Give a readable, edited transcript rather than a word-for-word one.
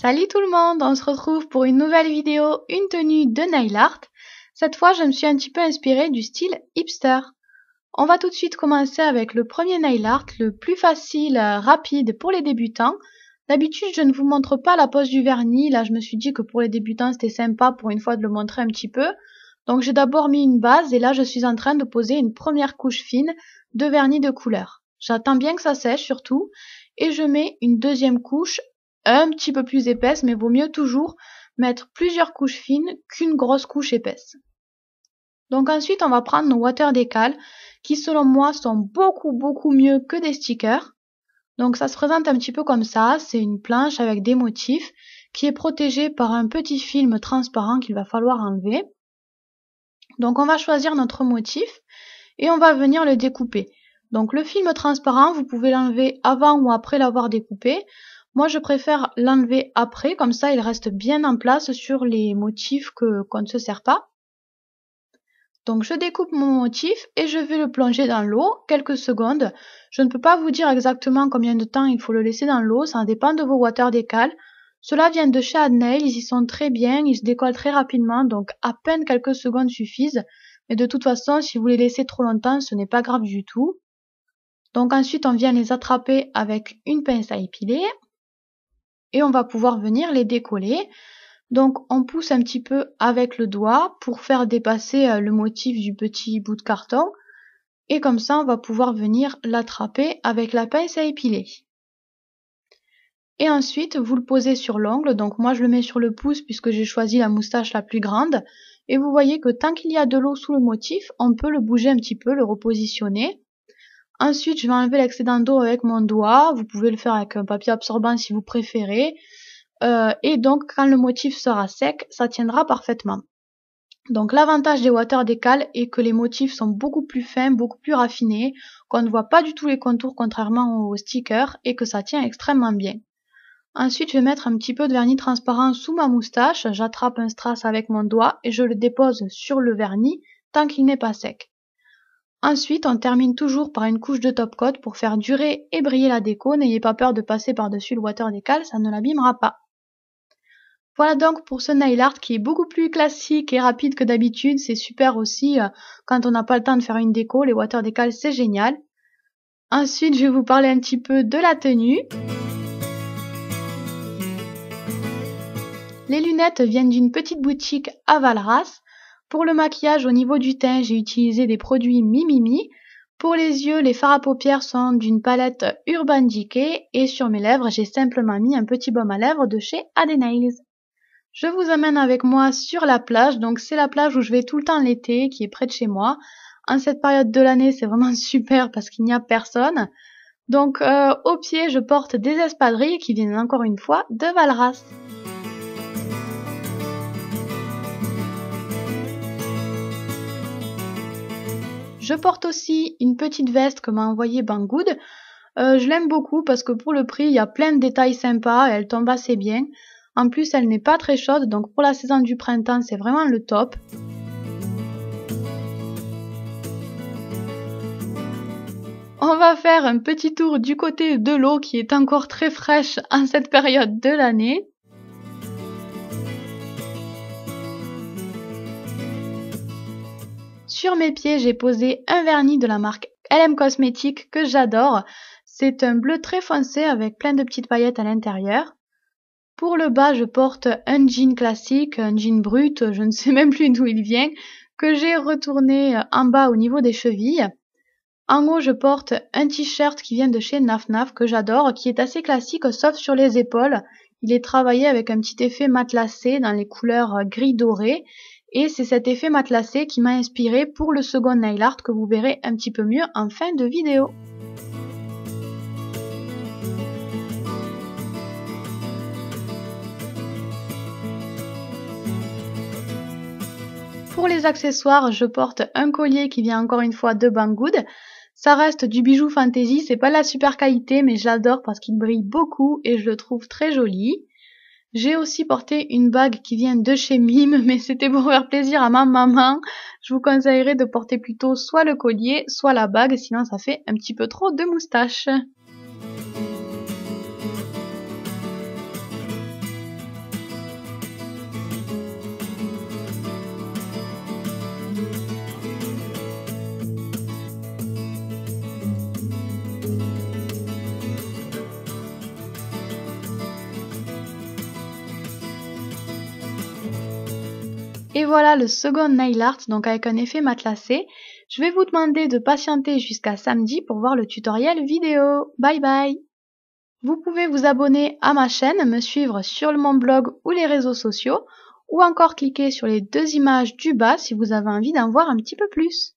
Salut tout le monde, on se retrouve pour une nouvelle vidéo, une tenue de nail art. Cette fois, je me suis un petit peu inspirée du style hipster. On va tout de suite commencer avec le premier nail art, le plus facile, rapide pour les débutants. D'habitude, je ne vous montre pas la pose du vernis. Là, je me suis dit que pour les débutants, c'était sympa pour une fois de le montrer un petit peu. Donc, j'ai d'abord mis une base et là, je suis en train de poser une première couche fine de vernis de couleur. J'attends bien que ça sèche surtout et je mets une deuxième couche un petit peu plus épaisse, mais vaut mieux toujours mettre plusieurs couches fines qu'une grosse couche épaisse. Donc ensuite, on va prendre nos water décals qui, selon moi, sont beaucoup mieux que des stickers. Donc ça se présente un petit peu comme ça, c'est une planche avec des motifs qui est protégée par un petit film transparent qu'il va falloir enlever. Donc on va choisir notre motif et on va venir le découper. Donc le film transparent, vous pouvez l'enlever avant ou après l'avoir découpé. Moi, je préfère l'enlever après, comme ça, il reste bien en place sur les motifs qu'on ne se sert pas. Donc, je découpe mon motif et je vais le plonger dans l'eau quelques secondes. Je ne peux pas vous dire exactement combien de temps il faut le laisser dans l'eau, ça dépend de vos water décals. Ceux-là viennent de chez Adnail, ils y sont très bien, ils se décollent très rapidement, donc à peine quelques secondes suffisent. Mais de toute façon, si vous les laissez trop longtemps, ce n'est pas grave du tout. Donc ensuite, on vient les attraper avec une pince à épiler. Et on va pouvoir venir les décoller. Donc on pousse un petit peu avec le doigt pour faire dépasser le motif du petit bout de carton. Et comme ça, on va pouvoir venir l'attraper avec la pince à épiler. Et ensuite, vous le posez sur l'ongle. Donc moi, je le mets sur le pouce puisque j'ai choisi la moustache la plus grande. Et vous voyez que tant qu'il y a de l'eau sous le motif, on peut le bouger un petit peu, le repositionner. Ensuite, je vais enlever l'excédent d'eau avec mon doigt. Vous pouvez le faire avec un papier absorbant si vous préférez. Et donc, quand le motif sera sec, ça tiendra parfaitement. Donc, l'avantage des water décals est que les motifs sont beaucoup plus fins, beaucoup plus raffinés, qu'on ne voit pas du tout les contours contrairement aux stickers et que ça tient extrêmement bien. Ensuite, je vais mettre un petit peu de vernis transparent sous ma moustache. J'attrape un strass avec mon doigt et je le dépose sur le vernis tant qu'il n'est pas sec. Ensuite, on termine toujours par une couche de top coat pour faire durer et briller la déco. N'ayez pas peur de passer par-dessus le water décal, ça ne l'abîmera pas. Voilà donc pour ce nail art qui est beaucoup plus classique et rapide que d'habitude. C'est super aussi quand on n'a pas le temps de faire une déco. Les water décals, c'est génial. Ensuite, je vais vous parler un petit peu de la tenue. Les lunettes viennent d'une petite boutique à Valras. Pour le maquillage au niveau du teint, j'ai utilisé des produits Mimimi. Pour les yeux, les fards à paupières sont d'une palette Urban Decay. Et sur mes lèvres, j'ai simplement mis un petit baume à lèvres de chez Adnails. Je vous amène avec moi sur la plage. Donc c'est la plage où je vais tout le temps l'été, qui est près de chez moi. En cette période de l'année, c'est vraiment super parce qu'il n'y a personne. Donc au pied, je porte des espadrilles qui viennent encore une fois de Valras. Je porte aussi une petite veste que m'a envoyée Banggood. Je l'aime beaucoup parce que pour le prix, il y a plein de détails sympas et elle tombe assez bien. En plus, elle n'est pas très chaude, donc pour la saison du printemps, c'est vraiment le top. On va faire un petit tour du côté de l'eau qui est encore très fraîche en cette période de l'année. Sur mes pieds, j'ai posé un vernis de la marque LM Cosmetics que j'adore. C'est un bleu très foncé avec plein de petites paillettes à l'intérieur. Pour le bas, je porte un jean classique, un jean brut, je ne sais même plus d'où il vient, que j'ai retourné en bas au niveau des chevilles. En haut, je porte un t-shirt qui vient de chez Naf Naf que j'adore, qui est assez classique sauf sur les épaules. Il est travaillé avec un petit effet matelassé dans les couleurs gris doré. Et c'est cet effet matelassé qui m'a inspiré pour le second nail art que vous verrez un petit peu mieux en fin de vidéo. Pour les accessoires, je porte un collier qui vient encore une fois de Banggood. Ça reste du bijou fantasy, c'est pas la super qualité mais j'adore parce qu'il brille beaucoup et je le trouve très joli. J'ai aussi porté une bague qui vient de chez Mime, mais c'était pour faire plaisir à ma maman. Je vous conseillerais de porter plutôt soit le collier, soit la bague, sinon ça fait un petit peu trop de moustache. Et voilà le second nail art, donc avec un effet matelassé. Je vais vous demander de patienter jusqu'à samedi pour voir le tutoriel vidéo. Bye bye! Vous pouvez vous abonner à ma chaîne, me suivre sur mon blog ou les réseaux sociaux, ou encore cliquer sur les deux images du bas si vous avez envie d'en voir un petit peu plus.